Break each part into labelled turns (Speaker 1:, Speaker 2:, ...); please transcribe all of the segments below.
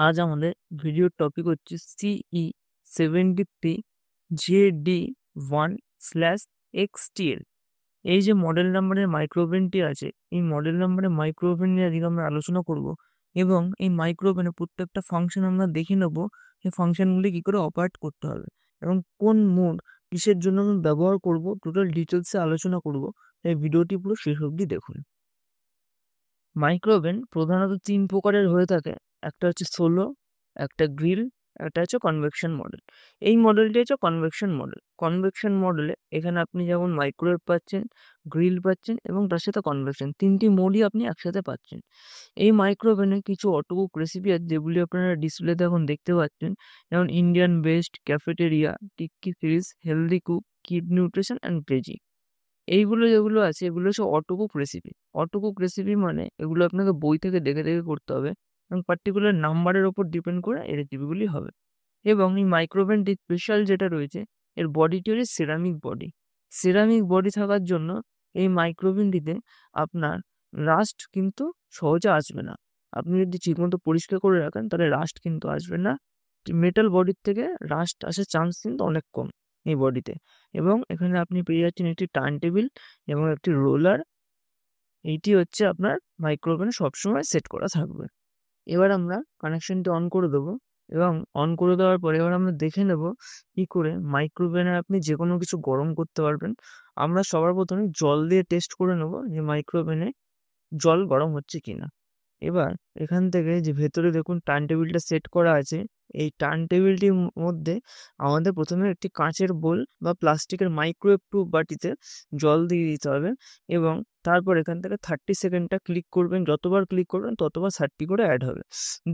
Speaker 1: আজ আমাদের ভিডিওর টপিক হচ্ছে CE73JD1/XTL। এই যে মডেল নাম্বারের মাইক্রোওভেনটি আছে, এই মডেল নাম্বারের মাইক্রোওভেন নিয়ে আজকে আমরা আলোচনা করব এবং এই মাইক্রোওভেনের প্রত্যেকটা ফাংশন আমরা দেখে নেব, এই ফাংশনগুলি কি করে অপারেট করতে হবে এবং কোন মোড কিসের জন্য আমি ব্যবহার করব, টোটাল ডিটেলসে আলোচনা করব। এই ভিডিওটি পুরো শেষ অবধি দেখুন। মাইক্রোওভেন প্রধানত 3 প্রকারের হয়ে থাকে। একটা হচ্ছে সোলো, একটা গ্রিল, একটা হচ্ছে কনভেকশন মডেল। এই মডেলটি হচ্ছে কনভেকশন মডেল। কনভেকশন মডেলে এখানে আপনি যেমন মাইক্রোওয়েভ পাচ্ছেন, গ্রিল পাচ্ছেন এবং তার সাথে কনভেকশন, 3টি মোডই আপনি একসাথে পাচ্ছেন। এই মাইক্রোওভেনে কিছু অটোকুক রেসিপি আছে যেগুলি আপনারা ডিসপ্লেতে এখন দেখতে পাচ্ছেন, যেমন Indian best, cafeteria, tikki series, healthy cook, kid nutrition and veggie. এইগুলো যেগুলো আছে এগুলো হচ্ছে অটোকুক রেসিপি। অটোকুক রেসিপি মানে এগুলো আপনাকে বই থেকে দেখে দেখে করতে হবে এবং পার্টিকুলার নাম্বারের ওপর ডিপেন্ড করে এই রেসিপিগুলি হবে। এবং এই মাইক্রোওভেনটি স্পেশাল যেটা রয়েছে, এর বডিটি হচ্ছে সিরামিক বডি। সিরামিক বডি থাকার জন্য এই মাইক্রোওভেনটিতে আপনার রাস্ট কিন্তু সহজে আসবে না। আপনি যদি ঠিকমতো পরিষ্কার করে রাখেন তাহলে রাস্ট কিন্তু আসবে না। মেটাল বডির থেকে রাস্ট আসার চান্স কিন্তু অনেক কম এই বডিতে। এবং এখানে আপনি পেয়ে যাচ্ছেন একটি টার্ন টেবিল এবং একটি রোলার। এইটি হচ্ছে আপনার মাইক্রোওভেনে সবসময় সেট করা থাকবে। এবার আমরা কানেকশনটি অন করে দেবো এবং অন করে দেওয়ার পরে এবার আমরা দেখে নেব কি করে মাইক্রোওভেনে আপনি যে কোনো কিছু গরম করতে পারবেন। আমরা সবার প্রথমে জল দিয়ে টেস্ট করে নেব যে মাইক্রোওভেনে জল গরম হচ্ছে কিনা। এবার এখান থেকে যে ভেতরে দেখুন টার্ন টেবিলটা সেট করা আছে, এই টার্ন টেবিলটির মধ্যে আমাদের প্রথমে একটি কাঁচের বোল বা প্লাস্টিকের মাইক্রোওয়েভ প্রুফ বাটিতে জল দিয়ে দিতে হবে এবং তারপর এখান থেকে 30 সেকেন্ডটা ক্লিক করবেন। যতবার ক্লিক করবেন ততবার 30 করে অ্যাড হবে।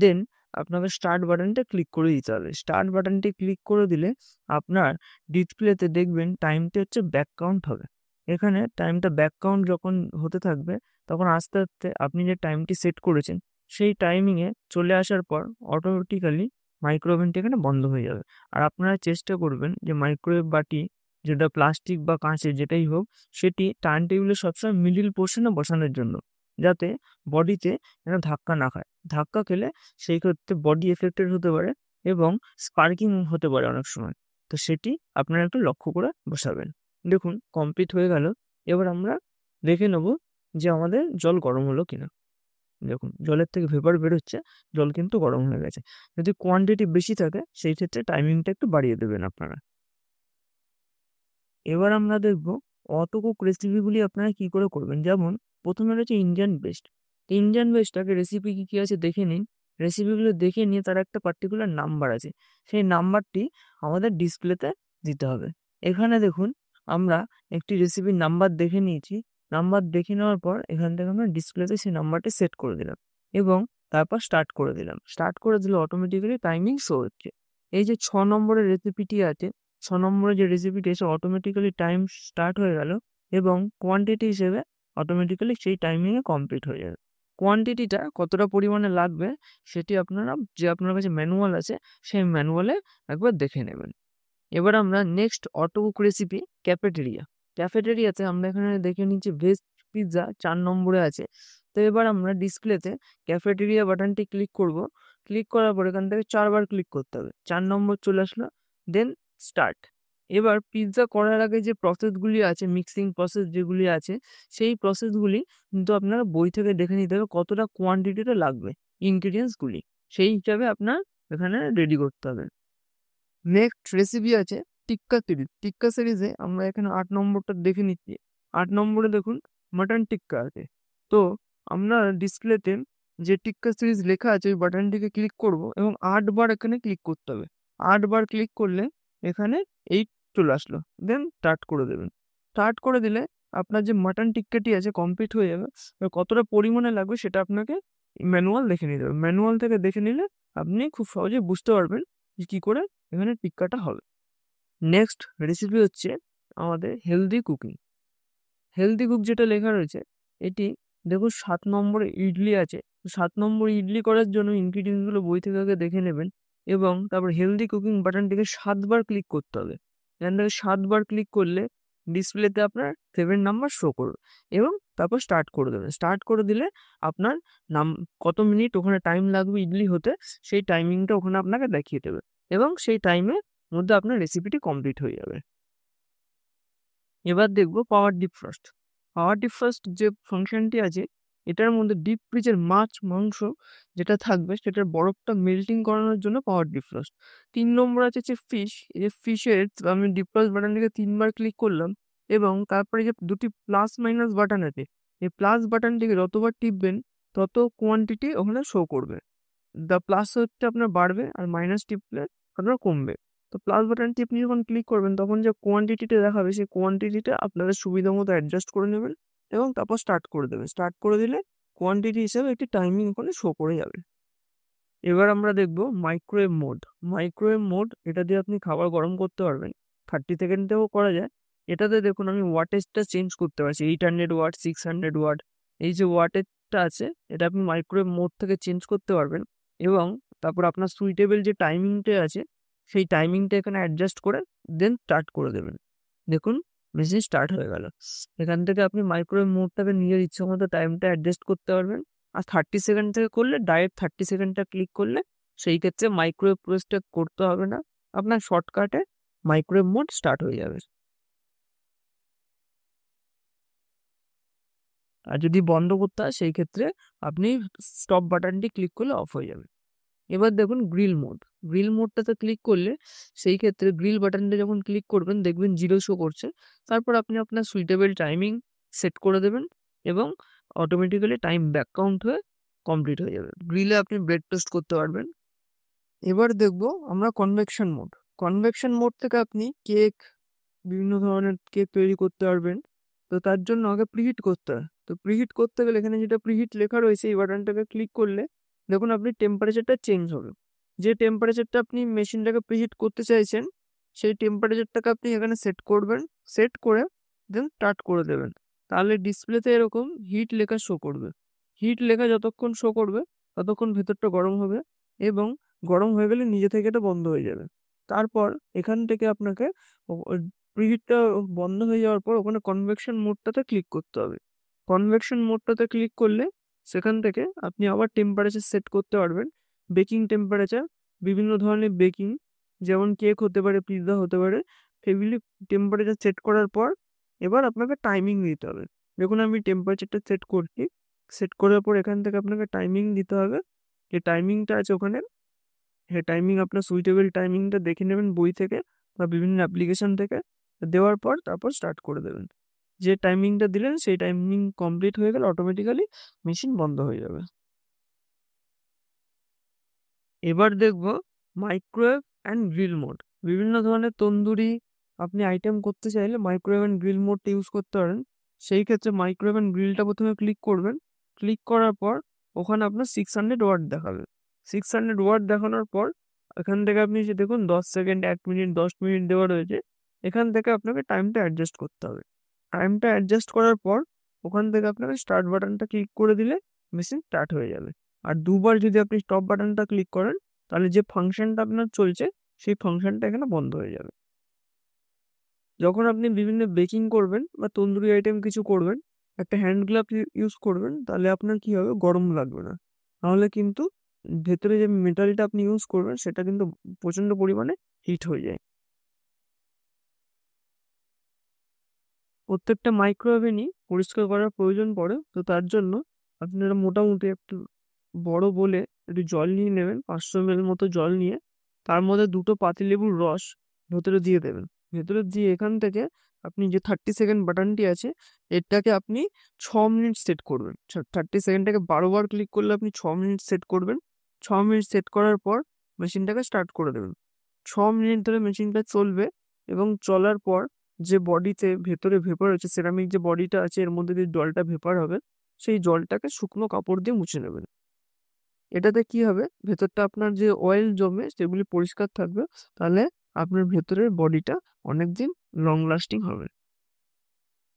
Speaker 1: দেন আপনাকে স্টার্ট বাটনটা ক্লিক করে দিতে হবে। স্টার্ট বাটনটি ক্লিক করে দিলে আপনার ডিসপ্লেতে দেখবেন টাইমটি হচ্ছে ব্যাক কাউন্ট হবে। এখানে টাইমটা ব্যাক কাউন্ট যখন হতে থাকবে তখন আস্তে আস্তে আপনি যে টাইমটি সেট করেছেন সেই টাইমিংয়ে চলে আসার পর অটোমেটিক্যালি মাইক্রোওভেনটি এখানে বন্ধ হয়ে যাবে। আর আপনারা চেষ্টা করবেন যে মাইক্রোওয়েভ বাটি যেটা প্লাস্টিক বা কাঁচের যেটাই হোক, সেটি টার্ন টেবিলে সবসময় মিডিল পোর্শনে বসানোর জন্য, যাতে বডিতে যেন ধাক্কা না খায়। ধাক্কা খেলে সেই ক্ষেত্রে বডি এফেক্টেড হতে পারে এবং স্পার্কিং হতে পারে অনেক সময়। তো সেটি আপনারা একটু লক্ষ্য করে বসাবেন। দেখুন কমপ্লিট হয়ে গেল। এবার আমরা দেখে নেব যে আমাদের জল গরম হলো কিনা। দেখুন জলের থেকে ভেপার বেরোচ্ছে, জল কিন্তু গরম হয়ে গেছে। যদি কোয়ান্টিটি বেশি থাকে সেই ক্ষেত্রে টাইমিংটা একটু বাড়িয়ে দেবেন আপনারা। এবার আমরা দেখব অটোকুক রেসিপিগুলি আপনারা কি করে করবেন। যেমন প্রথমে রয়েছে ইন্ডিয়ান বেস্ট। ইন্ডিয়ান বেস্টটাকে রেসিপি কী কী আছে দেখে নিন। রেসিপিগুলো দেখে নিয়ে তার একটা পার্টিকুলার নাম্বার আছে, সেই নাম্বারটি আমাদের ডিসপ্লেতে দিতে হবে। এখানে দেখুন আমরা একটি রেসিপির নাম্বার দেখে নিয়েছি। নাম্বার দেখে নেওয়ার পর এখান থেকে আমরা ডিসপ্লেতে সেই নাম্বারটি সেট করে দিলাম এবং তারপর স্টার্ট করে দিলাম। স্টার্ট করে দিলে অটোমেটিক্যালি টাইমিং শো হচ্ছে। এই যে 6 নম্বরের রেসিপিটি আছে, 6 নম্বরে যে রেসিপিটি এসে অটোমেটিক্যালি টাইম স্টার্ট হয়ে গেল এবং কোয়ান্টিটি হিসেবে অটোমেটিক্যালি সেই টাইমিংয়ে কমপ্লিট হয়ে যাবে। কোয়ান্টিটিটা কতটা পরিমাণে লাগবে সেটি আপনারা যে আপনার কাছে ম্যানুয়াল আছে সেই ম্যানুয়ালে একবার দেখে নেবেন। এবার আমরা নেক্সট অটোকুক রেসিপি ক্যাফেটেরিয়া। ক্যাফেটেরিয়াতে আমরা এখানে দেখে নিচ্ছি ভেজ পিৎজা 4 নম্বরে আছে। তো এবার আমরা ডিসপ্লেতে ক্যাফেটেরিয়া বাটনটি ক্লিক করব। ক্লিক করার পর এখান থেকে 4 বার ক্লিক করতে হবে। 4 নম্বর চলে আসলো, দেন স্টার্ট। এবার পিৎজা করার আগে যে প্রসেসগুলি আছে, মিক্সিং প্রসেস যেগুলি আছে, সেই প্রসেসগুলি কিন্তু আপনারা বই থেকে দেখে নিতে হবে কতটা কোয়ান্টিটিতে লাগবে ইনগ্রিডিয়েন্টসগুলি, সেই হিসাবে আপনার এখানে রেডি করতে হবে। নেক্সট রেসিপি আছে টিক্কা সিরিজ। টিক্কা সিরিজে আমরা এখানে 8 নম্বরটা দেখে নিচ্ছি। 8 নম্বরে দেখুন মাটন টিক্কা আছে। তো আমরা ডিসপ্লেতে যে টিক্কা সিরিজ লেখা আছে ওই বাটনটিকে ক্লিক করব এবং 8 বার এখানে ক্লিক করতে হবে। 8 বার ক্লিক করলে এখানে এই চলে আসলো, দেন স্টার্ট করে দেবেন। স্টার্ট করে দিলে আপনার যে মাটন টিক্কাটি আছে কমপ্লিট হয়ে যাবে। এবার কতটা পরিমাণে লাগবে সেটা আপনাকে ম্যানুয়াল দেখে নিতে হবে। ম্যানুয়াল থেকে দেখে নিলে আপনি খুব সহজেই বুঝতে পারবেন যে কী করে এখানে টিক্কাটা হবে। নেক্সট রেসিপি হচ্ছে আমাদের হেলদি কুকিং। হেলদি কুক যেটা লেখা রয়েছে এটি দেখুন 7 নম্বরে ইডলি আছে। 7 নম্বর ইডলি করার জন্য ইনগ্রিডিয়েন্টসগুলো বই থেকে আগে দেখে নেবেন এবং তারপর হেলদি কুকিং বাটনটিকে 7 বার ক্লিক করতে হবে। এখান থেকে 7 বার ক্লিক করলে ডিসপ্লেতে আপনার 7 নাম্বার শো করবে এবং তারপর স্টার্ট করে দেবেন। স্টার্ট করে দিলে আপনার কত মিনিট ওখানে টাইম লাগবে ইডলি হতে সেই টাইমিংটা ওখানে আপনাকে দেখিয়ে দেবে এবং সেই টাইমের মধ্যে আপনার রেসিপিটি কমপ্লিট হয়ে যাবে। এবার দেখবো পাওয়ার ডিফ্রস্ট। পাওয়ার ডিফ্রস্ট যে ফাংশনটি আছে এটার মধ্যে ডিপ ফ্রিজের মাছ মাংস যেটা থাকবে সেটার বরফটা মেল্টিং করানোর জন্য পাওয়ার ডিফ্রস্ট। 3 নম্বর আছে যে ফিশ। এই যে ফিশের আমি ডিফ্রস্ট বাটনটিকে 3বার ক্লিক করলাম এবং তারপরে যে দুটি প্লাস মাইনাস বাটন আছে এই প্লাস বাটনটিকে যতবার টিপবেন তত কোয়ান্টিটি ওখানে শো করবে। দ্য প্লাস হচ্ছে আপনার বাড়বে আর মাইনাস টিপলে আপনার কমবে। তো প্লাস বাটনটি আপনি যখন ক্লিক করবেন তখন যে কোয়ান্টিটিটা দেখাবে সেই কোয়ান্টিটিটা আপনাদের সুবিধা মতো অ্যাডজাস্ট করে নেবেন এবং তারপর স্টার্ট করে দেবেন। স্টার্ট করে দিলে কোয়ান্টিটি হিসেবে একটি টাইমিং ওখানে শো করে যাবে। এবার আমরা দেখব মাইক্রোওয়েভ মোড। মাইক্রোওয়েভ মোড এটা দিয়ে আপনি খাবার গরম করতে পারবেন, 30 সেকেন্ডেও করা যায়। এটাতে দেখুন আমি ওয়াটেজটা চেঞ্জ করতে পারছি, 800 ওয়াট, 600 ওয়াট। এই যে ওয়াটেজটা আছে এটা আপনি মাইক্রোওয়েভ মোড থেকে চেঞ্জ করতে পারবেন এবং তারপর আপনার সুইটেবল যে টাইমিংটা আছে সেই টাইমিংটা এখানে অ্যাডজাস্ট করে দেন স্টার্ট করে দেবেন। দেখুন মেশিন স্টার্ট হয়ে গেল। এখান থেকে আপনি মাইক্রোওয়েভ মোডটাকে নিজের ইচ্ছে মতো টাইমটা অ্যাডজাস্ট করতে পারবেন। আর 30 সেকেন্ড থেকে করলে ডাইরেক্ট 30 সেকেন্ডটা ক্লিক করলে সেই ক্ষেত্রে মাইক্রোওয়েভ প্রসেসটা করতে হবে না, আপনার শর্টকাটে মাইক্রোওয়েভ মোড স্টার্ট হয়ে যাবে। আর যদি বন্ধ করতে হয় সেই ক্ষেত্রে আপনি স্টপ বাটনটি ক্লিক করলে অফ হয়ে যাবে। এবার দেখুন গ্রিল মোড। গ্রিল মোডটাতে ক্লিক করলে সেই ক্ষেত্রে গ্রিল বাটনটা যখন ক্লিক করবেন দেখবেন 0 শো করছে। তারপর আপনি আপনার সুইটেবল টাইমিং সেট করে দেবেন এবং অটোমেটিক্যালি টাইম ব্যাক কাউন্ট হয়ে কমপ্লিট হয়ে যাবে। গ্রিলে আপনি ব্রেড টোস্ট করতে পারবেন। এবার দেখব আমরা কনভেকশন মোড। কনভেকশন মোড থেকে আপনি কেক, বিভিন্ন ধরনের কেক তৈরি করতে পারবেন। তো তার জন্য আগে প্রিহিট করতে হয়। তো প্রিহিট করতে গেলে এখানে যেটা প্রিহিট লেখা রয়েছে এই বাটনটাকে ক্লিক করলে দেখুন আপনি টেম্পারেচারটা চেঞ্জ হবে। যে টেম্পারেচারটা আপনি মেশিনটাকে প্রিহিট করতে চাইছেন সেই টেম্পারেচারটাকে আপনি এখানে সেট করবেন। সেট করে দেন স্টার্ট করে দেবেন। তাহলে ডিসপ্লেতে এরকম হিট লেখা শো করবে। হিট লেখা যতক্ষণ শো করবে ততক্ষণ ভেতরটা গরম হবে এবং গরম হয়ে গেলে নিজে থেকে এটা বন্ধ হয়ে যাবে। তারপর এখান থেকে আপনাকে প্রিহিটটা বন্ধ হয়ে যাওয়ার পর ওখানে কনভেকশন মোডটাতে ক্লিক করতে হবে। কনভেকশন মোডটাতে ক্লিক করলে সেখান থেকে আপনি আবার টেম্পারেচার সেট করতে পারবেন। বেকিং টেম্পারেচার, বিভিন্ন ধরনের বেকিং, যেমন কেক হতে পারে, পিৎজা হতে পারে, সেগুলি টেম্পারেচার সেট করার পর এবার আপনাকে টাইমিং দিতে হবে। দেখুন আমি টেম্পারেচারটা সেট করছি। সেট করার পর এখান থেকে আপনাকে টাইমিং দিতে হবে। যে টাইমিংটা আছে ওখানে সেই টাইমিং আপনার সুইটেবল টাইমিংটা দেখে নেবেন বই থেকে বা বিভিন্ন অ্যাপ্লিকেশন থেকে। দেওয়ার পর তারপর স্টার্ট করে দেবেন। যে টাইমিংটা দিলেন সেই টাইমিং কমপ্লিট হয়ে গেলে অটোমেটিক্যালি মেশিন বন্ধ হয়ে যাবে। এবার দেখব মাইক্রোওয়েভ অ্যান্ড গ্রিল মোড। বিভিন্ন ধরনের তন্দুরি আপনি আইটেম করতে চাইলে মাইক্রোওয়েভ অ্যান্ড গ্রিল মোডটা ইউজ করতে পারেন। সেই ক্ষেত্রে মাইক্রোওয়েভ অ্যান্ড গ্রিলটা প্রথমে ক্লিক করবেন। ক্লিক করার পর ওখানে আপনার 600 ওয়াট দেখাবে। 600 ওয়াট দেখানোর পর এখান থেকে আপনি যে দেখুন 10 সেকেন্ড, 1 মিনিট, 10 মিনিট দেওয়া রয়েছে। এখান থেকে আপনাকে টাইমটা অ্যাডজাস্ট করতে হবে। টাইমটা অ্যাডজাস্ট করার পর ওখান থেকে আপনাকে স্টার্ট বাটনটা ক্লিক করে দিলে মেশিন স্টার্ট হয়ে যাবে। আর দুবার যদি আপনি স্টপ বাটনটা ক্লিক করেন তাহলে যে ফাংশনটা আপনার চলছে সেই ফাংশনটা এখানে বন্ধ হয়ে যাবে। যখন আপনি বিভিন্ন বেকিং করবেন বা তন্দুরি আইটেম কিছু করবেন একটা হ্যান্ড গ্লাভ ইউজ করবেন, তাহলে আপনার কি হবে, গরম লাগবে না। তাহলে কিন্তু ভেতরে যে মেটালটা আপনি ইউজ করবেন সেটা কিন্তু প্রচণ্ড পরিমাণে হিট হয়ে যায়। প্রত্যেকটা মাইক্রোওভেনই পরিষ্কার করার প্রয়োজন পড়ে। তো তার জন্য আপনারা মোটামুটি একটু বড় বলে একটু জল নিয়ে নেবেন, 500 ml মতো জল নিয়ে তার মধ্যে 2টো পাতিলেবুর রস ভেতরে দিয়ে দেবেন। ভেতরে দিয়ে এখান থেকে আপনি যে 30 সেকেন্ড বাটনটি আছে এটাকে আপনি 6 মিনিট সেট করবেন। 30 সেকেন্ডটাকে 12 বার ক্লিক করলে আপনি 6 মিনিট সেট করবেন। 6 মিনিট সেট করার পর মেশিনটাকে স্টার্ট করে দেবেন। 6 মিনিট ধরে মেশিনটা চলবে এবং চলার পর যে বডিতে ভেতরে ভেপার আছে, সেরামিক যে বডিটা আছে এর মধ্যে দিয়ে জলটা ভেপার হবে, সেই জলটাকে শুকনো কাপড় দিয়ে মুছে নেবেন। এটাতে কি হবে, ভেতরটা আপনার যে অয়েল জমে সেগুলি পরিষ্কার থাকবে। তাহলে আপনার ভেতরের বডিটা অনেকদিন লং লাস্টিং হবে।